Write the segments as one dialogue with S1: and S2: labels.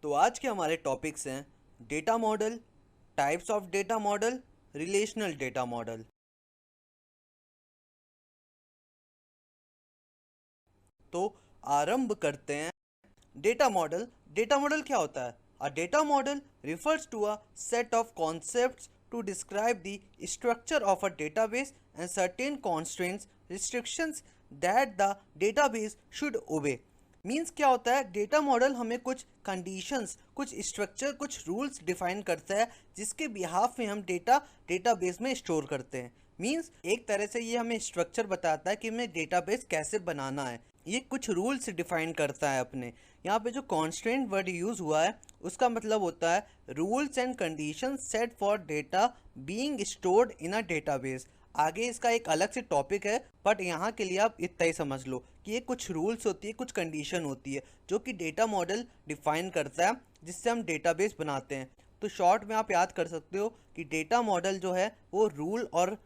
S1: तो आज के हमारे टॉपिक्स हैं data model, types of data model, relational data model. तो आरंभ करते हैं। डेटा मॉडल क्या होता है? A data model refers to a set of concepts to describe the structure of a database and certain constraints, restrictions that the database should obey. Means क्या होता है? डेटा मॉडल हमें कुछ कंडीशंस, कुछ structure, कुछ रूल्स डिफाइन करता है जिसके बिहाफ में हम डेटाबेस में स्टोर करते हैं। मीन्स एक तरह से ये हमें स्ट्रक्चर बताता है कि हमें डेटाबेस कैसे बनाना है। ये कुछ रूल्स डिफाइन करता है अपने। यहाँ पे जो कॉन्स्टेंट वर्ड यूज़ हुआ है उसका मतलब होता है rules and condition set for data being stored in a database. आगे इसका एक अलग से टॉपिक है, बट यहाँ के लिए आप इतना ही समझ लो कि ये कुछ रूल्स होती है, कुछ कंडीशन होती है जो कि डेटा मॉडल डिफाइन करता है जिससे हम डेटाबेस बनाते हैं। तो शॉर्ट में आप याद कर सकते हो कि डेटा मॉडल जो है वो रूल और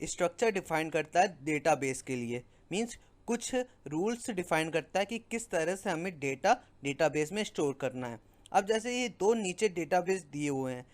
S1: स्ट्रक्चर डिफाइन करता है डेटाबेस के लिए। मीन्स कुछ रूल्स डिफाइन करता है कि किस तरह से हमें डेटाबेस में स्टोर करना है। अब जैसे ये दो नीचे डेटाबेस दिए हुए हैं,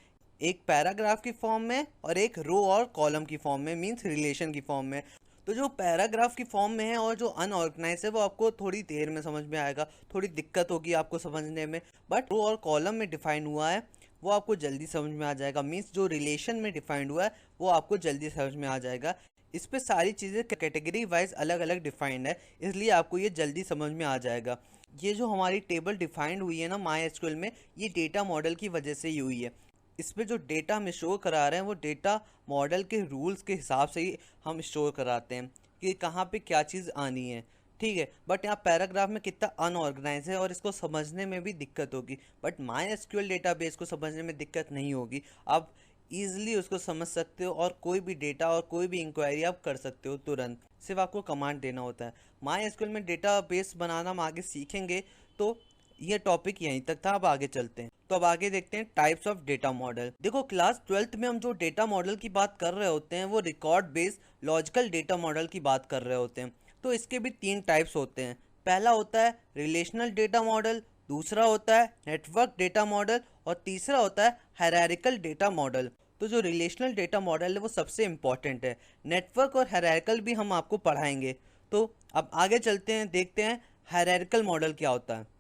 S1: एक पैराग्राफ की फॉर्म में और एक रो और कॉलम की फॉर्म में, मीन्स रिलेशन की फॉर्म में। तो जो पैराग्राफ की फॉर्म में है और जो अनऑर्गेनाइज है वो आपको थोड़ी देर में समझ में आएगा, थोड़ी दिक्कत होगी आपको समझने में। बट रो और कॉलम में डिफाइन हुआ है वो आपको जल्दी समझ में आ जाएगा। मीन्स जो रिलेशन में डिफाइंड हुआ है वो आपको जल्दी समझ में आ जाएगा। इस पे सारी चीज़ें कैटेगरी वाइज अलग अलग डिफाइंड है, इसलिए आपको ये जल्दी समझ में आ जाएगा। ये जो हमारी टेबल डिफाइंड हुई है ना माई एसक्यूएल में, ये डेटा मॉडल की वजह से ही हुई है। इस पे जो डेटा हम शो करा रहे हैं वो डेटा मॉडल के रूल्स के हिसाब से ही हम स्टोर कराते हैं कि कहाँ पे क्या चीज़ आनी है। ठीक है, बट यहाँ पैराग्राफ में कितना अनऑर्गेनाइज है और इसको समझने में भी दिक्कत होगी। बट माई एसक्यूएल डेटाबेस को समझने में दिक्कत नहीं होगी। आप ईजिली उसको समझ सकते हो और कोई भी डेटा और कोई भी इंक्वायरी आप कर सकते हो तुरंत। सिर्फ आपको कमांड देना होता है। माई एसक्यूएल में डेटाबेस बनाना हम आगे सीखेंगे, तो ये टॉपिक यहीं तक था। अब आगे चलते हैं। तो अब आगे देखते हैं टाइप्स ऑफ डेटा मॉडल। देखो, क्लास 12th में हम जो डेटा मॉडल की बात कर रहे होते हैं वो record based logical data model की बात कर रहे होते हैं। तो इसके भी तीन टाइप्स होते हैं। पहला होता है रिलेशनल डेटा मॉडल, दूसरा होता है नेटवर्क डेटा मॉडल और तीसरा होता है हायरार्किकल डेटा मॉडल। तो जो रिलेशनल डेटा मॉडल है वो सबसे इम्पॉर्टेंट है। नेटवर्क और हायरार्किकल भी हम आपको पढ़ाएंगे। तो अब आगे चलते हैं, देखते हैं हायरार्किकल मॉडल क्या होता है।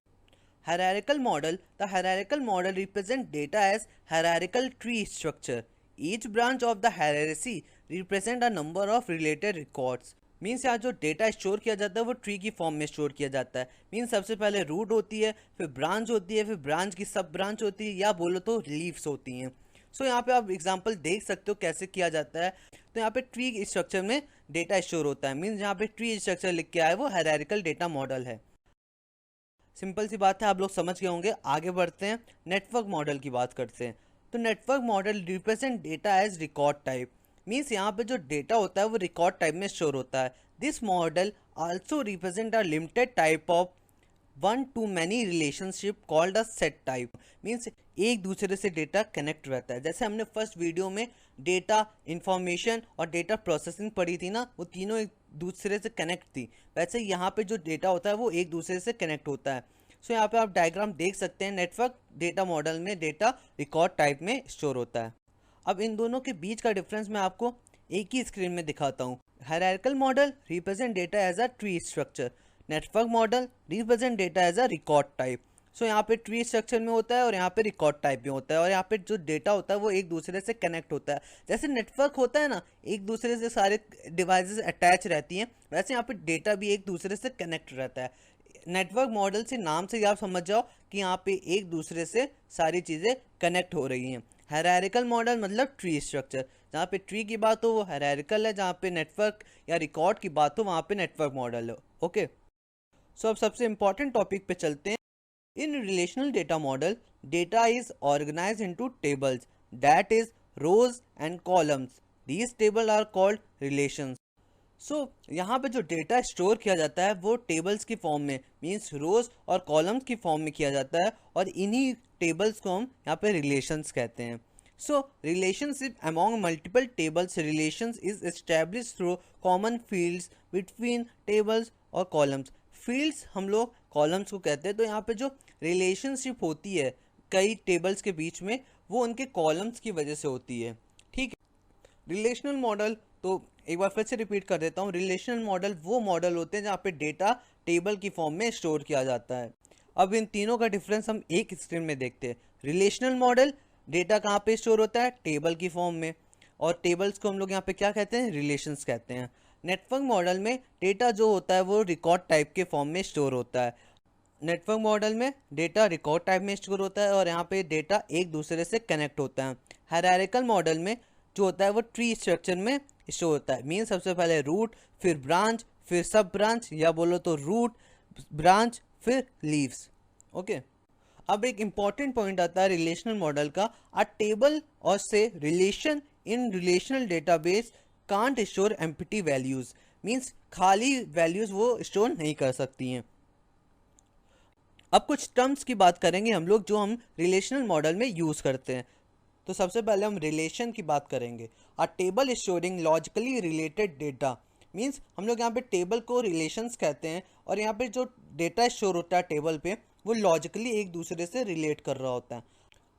S1: Hierarchical model. The hierarchical model represents data as hierarchical tree structure. Each branch of the hierarchy represent a number of related records. Means यहाँ जो डेटा स्टोर किया जाता है वो ट्री की फॉर्म में स्टोर किया जाता है। मीन्स सबसे पहले रूट होती है, फिर ब्रांच होती है, फिर ब्रांच की सब ब्रांच होती है, या बोलो तो लीव्स होती हैं। सो यहाँ पे आप एग्जांपल देख सकते हो कैसे किया जाता है। तो यहाँ पे ट्री स्ट्रक्चर में डेटा स्टोर होता है। मीन्स यहाँ पे ट्री स्ट्रक्चर लिख के आया वो हायरार्किकल डेटा मॉडल है। सिंपल सी बात है, आप लोग समझ गए होंगे। आगे बढ़ते हैं, नेटवर्क मॉडल की बात करते हैं। तो network model represent data as record type. Means यहाँ पे जो डेटा होता है वो रिकॉर्ड टाइप में स्टोर होता है। This model also represent a limited type of one two many relationship called a set type. Means एक दूसरे से डेटा कनेक्ट रहता है। जैसे हमने फर्स्ट वीडियो में डेटा इंफॉर्मेशन और डेटा प्रोसेसिंग पढ़ी थी ना, वो तीनों एक दूसरे से कनेक्ट थी। वैसे यहाँ पे जो डेटा होता है वो एक दूसरे से कनेक्ट होता है। सो यहाँ पे आप डायग्राम देख सकते हैं। नेटवर्क डेटा मॉडल में डेटा रिकॉर्ड टाइप में स्टोर होता है। अब इन दोनों के बीच का डिफरेंस मैं आपको एक ही स्क्रीन में दिखाता हूँ। Hierarchical model represent data as a tree structure, network model represent data as a record type. So यहाँ पे ट्री स्ट्रक्चर में होता है और यहाँ पे रिकॉर्ड टाइप में होता है, और यहाँ पे जो डेटा होता है वो एक दूसरे से कनेक्ट होता है। जैसे नेटवर्क होता है ना, एक दूसरे से सारे डिवाइसेस अटैच रहती हैं, वैसे यहाँ पे डेटा भी एक दूसरे से कनेक्ट रहता है। नेटवर्क मॉडल से नाम से ही आप समझ जाओ कि यहाँ पे एक दूसरे से सारी चीज़ें कनेक्ट हो रही हैं। हायरार्किकल मॉडल मतलब ट्री स्ट्रक्चर। जहाँ पे ट्री की बात हो वो हायरार्किकल है, जहाँ पे नेटवर्क या रिकॉर्ड की बात हो वहाँ पे नेटवर्क मॉडल हो। ओके, सो अब सबसे इंपॉर्टेंट टॉपिक पे चलते हैं। In relational data model, data is organized into tables, that is rows and columns. These tables are called relations. सो यहाँ पे जो डेटा स्टोर किया जाता है वो टेबल्स की फॉर्म में, मीन्स रोज और कॉलम्स की फॉर्म में किया जाता है, और इन्हीं टेबल्स को हम यहाँ पे रिलेशंस कहते हैं। So relationship among multiple tables, relations is establish through common fields between tables और कॉलम्स। फील्ड्स हम लोग कॉलम्स को कहते हैं। तो यहाँ पे जो रिलेशनशिप होती है कई टेबल्स के बीच में, वो उनके कॉलम्स की वजह से होती है। ठीक है। रिलेशनल मॉडल, तो एक बार फिर से रिपीट कर देता हूँ, रिलेशनल मॉडल वो मॉडल होते हैं जहाँ पे डेटा टेबल की फॉर्म में स्टोर किया जाता है। अब इन तीनों का डिफरेंस हम एक स्क्रीन में देखते हैं। रिलेशनल मॉडल, डेटा कहाँ पे स्टोर होता है? टेबल की फॉर्म में, और टेबल्स को हम लोग यहाँ पे क्या कहते हैं? रिलेशंस कहते हैं। नेटवर्क मॉडल में डेटा जो होता है वो रिकॉर्ड टाइप के फॉर्म में स्टोर होता है। नेटवर्क मॉडल में डेटा रिकॉर्ड टाइप में स्टोर होता है और यहाँ पे डेटा एक दूसरे से कनेक्ट होता है। हायरार्किकल मॉडल में जो होता है वो ट्री स्ट्रक्चर में स्टोर होता है। मीन सबसे पहले रूट, फिर ब्रांच, फिर सब ब्रांच, या बोलो तो रूट, ब्रांच, फिर लीव्स। ओके। अब एक इम्पॉर्टेंट पॉइंट आता है रिलेशनल मॉडल का, अ टेबल और से relation in relational database can't store empty values. Means खाली वैल्यूज वो स्टोर नहीं कर सकती हैं। अब कुछ टर्म्स की बात करेंगे हम लोग जो हम रिलेशनल मॉडल में यूज़ करते हैं। तो सबसे पहले हम रिलेशन की बात करेंगे। अ table storing logically related data. Means हम लोग यहाँ पे टेबल को रिलेशंस कहते हैं, और यहाँ पे जो डेटा स्टोर होता है टेबल पे वो लॉजिकली एक दूसरे से रिलेट कर रहा होता है।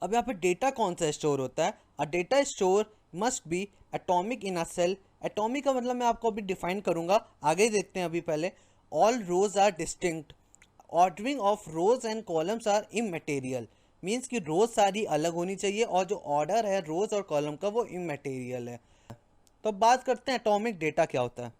S1: अब यहाँ पे डेटा कौन सा स्टोर होता है? A data store must be atomic in a cell. Atomic का मतलब मैं आपको अभी डिफाइन करूँगा, आगे देखते हैं। अभी पहले all rows are distinct, ordering of rows and columns are immaterial. Means कि रोज सारी अलग होनी चाहिए और जो ऑर्डर है रोज और कॉलम का वो इमटेरियल है। तो अब बात करते हैं एटॉमिक डेटा क्या होता है।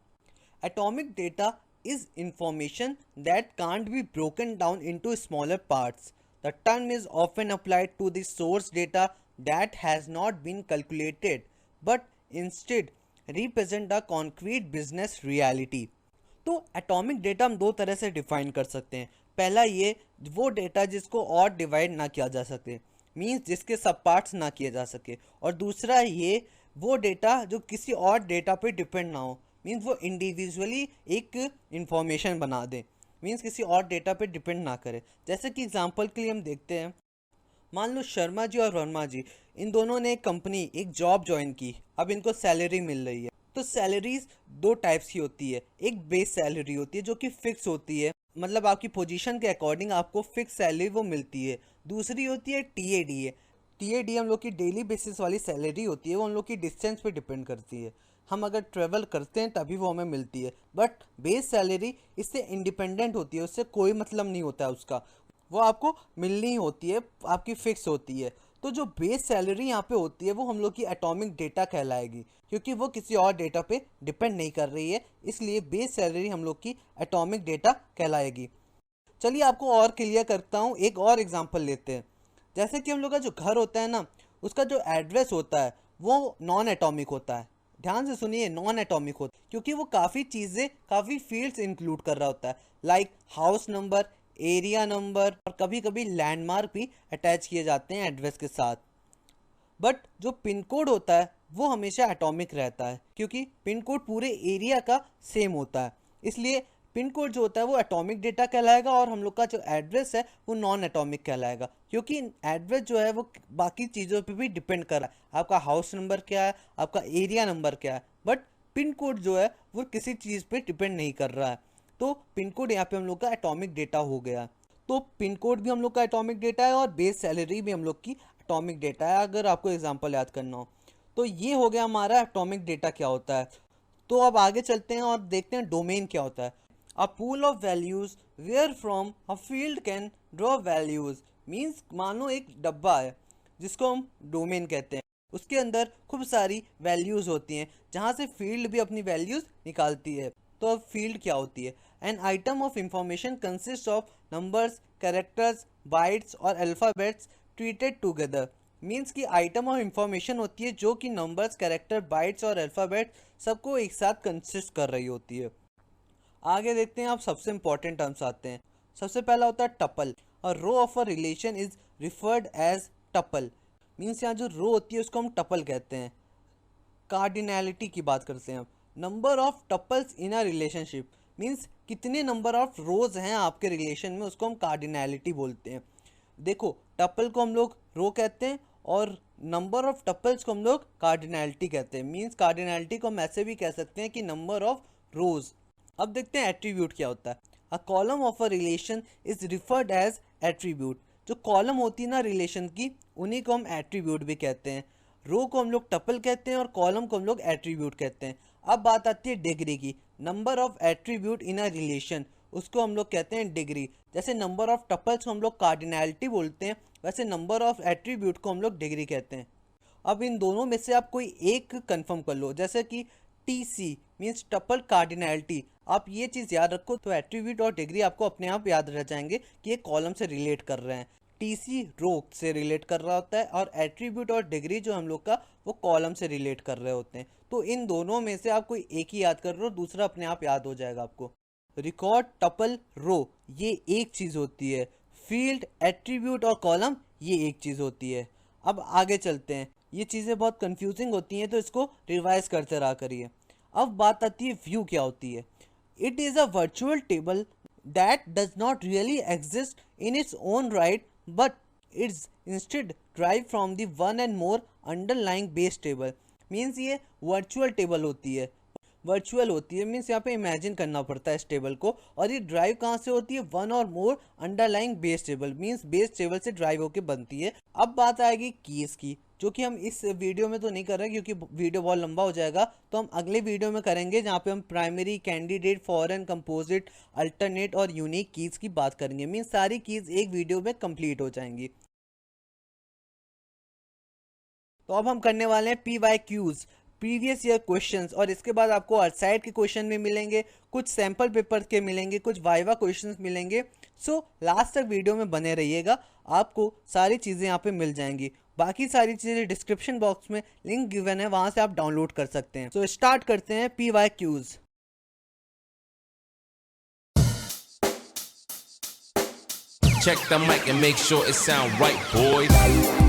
S1: Atomic data is information that can't be broken down into smaller parts. The term is often applied to the source data that has not been calculated but instead represent a concrete business reality. तो atomic data हम दो तरह से define कर सकते हैं। पहला ये, वो डेटा जिसको और डिवाइड ना किया जा सके, मीन्स जिसके सब पार्ट्स ना किए जा सके। और दूसरा ये, वो डेटा जो किसी और डेटा पे डिपेंड ना हो, मीन्स वो इंडिविजुअली एक इंफॉर्मेशन बना दे, मीन्स किसी और डेटा पे डिपेंड ना करे। जैसे कि एग्जांपल के लिए हम देखते हैं, मान लो शर्मा जी और वर्मा जी, इन दोनों ने एक कंपनी, एक जॉब ज्वाइन की। अब इनको सैलरी मिल रही है। तो सैलरीज दो टाइप्स की होती है। एक बेस सैलरी होती है जो कि फिक्स होती है, मतलब आपकी पोजीशन के अकॉर्डिंग आपको फिक्स सैलरी वो मिलती है। दूसरी होती है टीएडीए। टीएडीए हम लोग की डेली बेसिस वाली सैलरी होती है, वो हम लोग की डिस्टेंस पे डिपेंड करती है। हम अगर ट्रेवल करते हैं तभी वो हमें मिलती है। बट बेस सैलरी इससे इंडिपेंडेंट होती है, उससे कोई मतलब नहीं होता है उसका, वो आपको मिलनी होती है, आपकी फिक्स होती है। तो जो बेस सैलरी यहाँ पे होती है वो हम लोग की एटॉमिक डेटा कहलाएगी, क्योंकि वो किसी और डेटा पे डिपेंड नहीं कर रही है, इसलिए बेस सैलरी हम लोग की एटॉमिक डेटा कहलाएगी। चलिए आपको और क्लियर करता हूँ, एक और एग्जांपल लेते हैं। जैसे कि हम लोग का जो घर होता है ना, उसका जो एड्रेस होता है वो नॉन एटॉमिक होता है। ध्यान से सुनिए, नॉन एटॉमिक होता है, क्योंकि वो काफ़ी चीज़ें, काफ़ी फील्ड्स इंक्लूड कर रहा होता है, like house number, area number, और कभी कभी लैंडमार्क भी अटैच किए जाते हैं एड्रेस के साथ। बट जो पिन कोड होता है वो हमेशा एटॉमिक रहता है, क्योंकि पिन कोड पूरे एरिया का सेम होता है, इसलिए पिन कोड जो होता है वो एटॉमिक डेटा कहलाएगा, और हम लोग का जो एड्रेस है वो नॉन एटॉमिक कहलाएगा, क्योंकि एड्रेस जो है वो बाकी चीज़ों पे भी डिपेंड कर रहा है। आपका हाउस नंबर क्या है, आपका एरिया नंबर क्या है, बट पिन कोड जो है वो किसी चीज़ पे डिपेंड नहीं कर रहा है। तो पिन कोड यहाँ पे हम लोग का एटॉमिक डेटा हो गया। तो पिन कोड भी हम लोग का एटॉमिक डेटा है और बेस सैलरी भी हम लोग की एटॉमिक डेटा है, अगर आपको एग्जांपल याद करना हो। तो ये हो गया हमारा एटॉमिक डेटा क्या होता है। तो अब आगे चलते हैं और देखते हैं डोमेन क्या होता है। A pool of values where from a field can draw values. Means मानो एक डब्बा है जिसको हम डोमेन कहते हैं, उसके अंदर खूब सारी वैल्यूज़ होती हैं, जहाँ से फील्ड भी अपनी वैल्यूज़ निकालती है। तो अब फील्ड क्या होती है? An item of information consist of numbers, characters, bytes और अल्फ़ाबेट्स ट्रीटेड टुगेदर। मीन्स की आइटम ऑफ इंफॉर्मेशन होती है जो कि नंबर्स, कैरेक्टर, बाइट्स और अल्फ़ाबेट सबको एक साथ कंसिस्ट कर रही होती है। आगे देखते हैं, आप सबसे इंपॉर्टेंट टर्म्स आते हैं। सबसे पहला होता है टपल। और row of a relation is referred as tuple. Means यहाँ जो रो होती है उसको हम टपल कहते हैं। कार्डिनैलिटी की बात करते हैं अब। Number of tuples in a relationship, means कितने नंबर ऑफ रोज हैं आपके रिलेशन में, उसको हम कार्डिनैलिटी बोलते हैं। देखो, टपल को हम लोग रो कहते हैं और नंबर ऑफ टपल्स को हम लोग कार्डिनैलिटी कहते हैं। मीन्स कार्डिनैलिटी को हम ऐसे भी कह सकते हैं कि नंबर ऑफ रोज। अब देखते हैं एट्रीब्यूट क्या होता है। A column of a relation is referred as attribute. जो कॉलम होती है ना रिलेशन की, उन्हीं को हम एट्रीब्यूट भी कहते हैं। रो को हम लोग टपल कहते हैं और कॉलम को हम लोग एट्रीब्यूट कहते हैं। अब बात आती है डिग्री की। Number of attribute in a relation, उसको हम लोग कहते हैं डिग्री। जैसे नंबर ऑफ टपल्स को हम लोग कार्डिनैलिटी बोलते हैं, वैसे नंबर ऑफ एट्रीब्यूट को हम लोग डिग्री कहते हैं। अब इन दोनों में से आप कोई एक कंफर्म कर लो, जैसे कि TC मीन्स टपल कार्डिनैलिटी। आप ये चीज़ याद रखो तो एट्रीब्यूट और डिग्री आपको अपने आप याद रह जाएंगे कि ये कॉलम से रिलेट कर रहे हैं। TC रो से रिलेट कर रहा होता है और एट्रीब्यूट और डिग्री जो हम लोग का वो कॉलम से रिलेट कर रहे होते हैं। तो इन दोनों में से आप कोई एक ही याद कर रहे हो, दूसरा अपने आप याद हो जाएगा आपको। रिकॉर्ड, टपल, रो ये एक चीज़ होती है। फील्ड, एट्रीब्यूट और कॉलम ये एक चीज़ होती है। अब आगे चलते हैं, ये चीज़ें बहुत कंफ्यूजिंग होती हैं तो इसको रिवाइज करते रहा करिए। अब बात आती है व्यू क्या होती है। It is a virtual table that does not really exist in its own right but it's instead drive from the one and more underlying base table. Means ये वर्चुअल टेबल होती है। वर्चुअल होती है means यहाँ पे imagine करना पड़ता है इस टेबल को। और ये ड्राइव कहाँ से होती है, one or more underlying base table means base table से ड्राइव होके बनती है। अब बात आएगी कीज़ की, जो कि हम इस वीडियो में तो नहीं कर रहे क्योंकि वीडियो बहुत लंबा हो जाएगा, तो हम अगले वीडियो में करेंगे जहाँ पे हम primary, candidate, foreign, composite, alternate और यूनिक कीज़ की बात करेंगे। मीन्स सारी कीज़ एक वीडियो में कंप्लीट हो जाएंगी। तो अब हम करने वाले हैं PYQs, प्रीवियस ईयर क्वेश्चंस, और इसके बाद आपको आउटसाइड के क्वेश्चन भी मिलेंगे, कुछ सैम्पल पेपर के मिलेंगे, कुछ वाइवा क्वेश्चंस मिलेंगे। सो लास्ट तक वीडियो में बने रहिएगा, आपको सारी चीज़ें यहाँ पे मिल जाएंगी। बाकी सारी चीज़ें डिस्क्रिप्शन बॉक्स में लिंक गिवन है, वहाँ से आप डाउनलोड कर सकते हैं। सो स्टार्ट करते हैं PYQs।
S2: Check the mic and make sure it sound right, boys.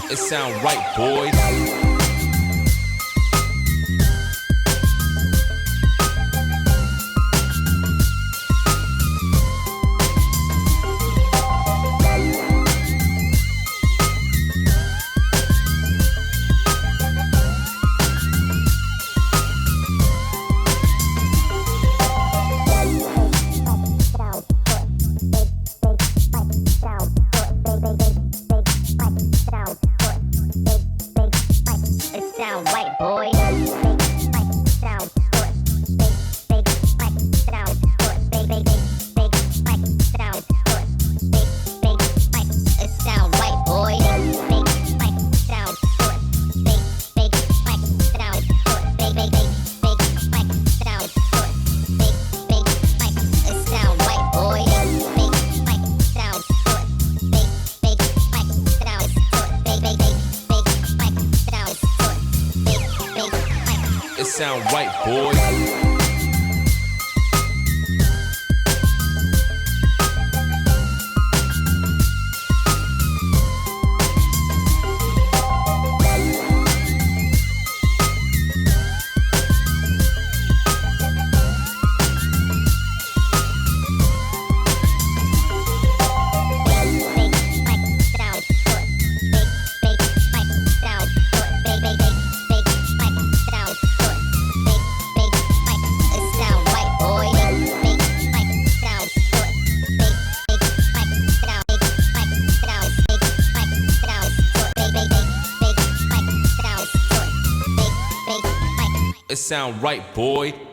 S2: It sound right, boys. It sound right, boys. It sound right, boy.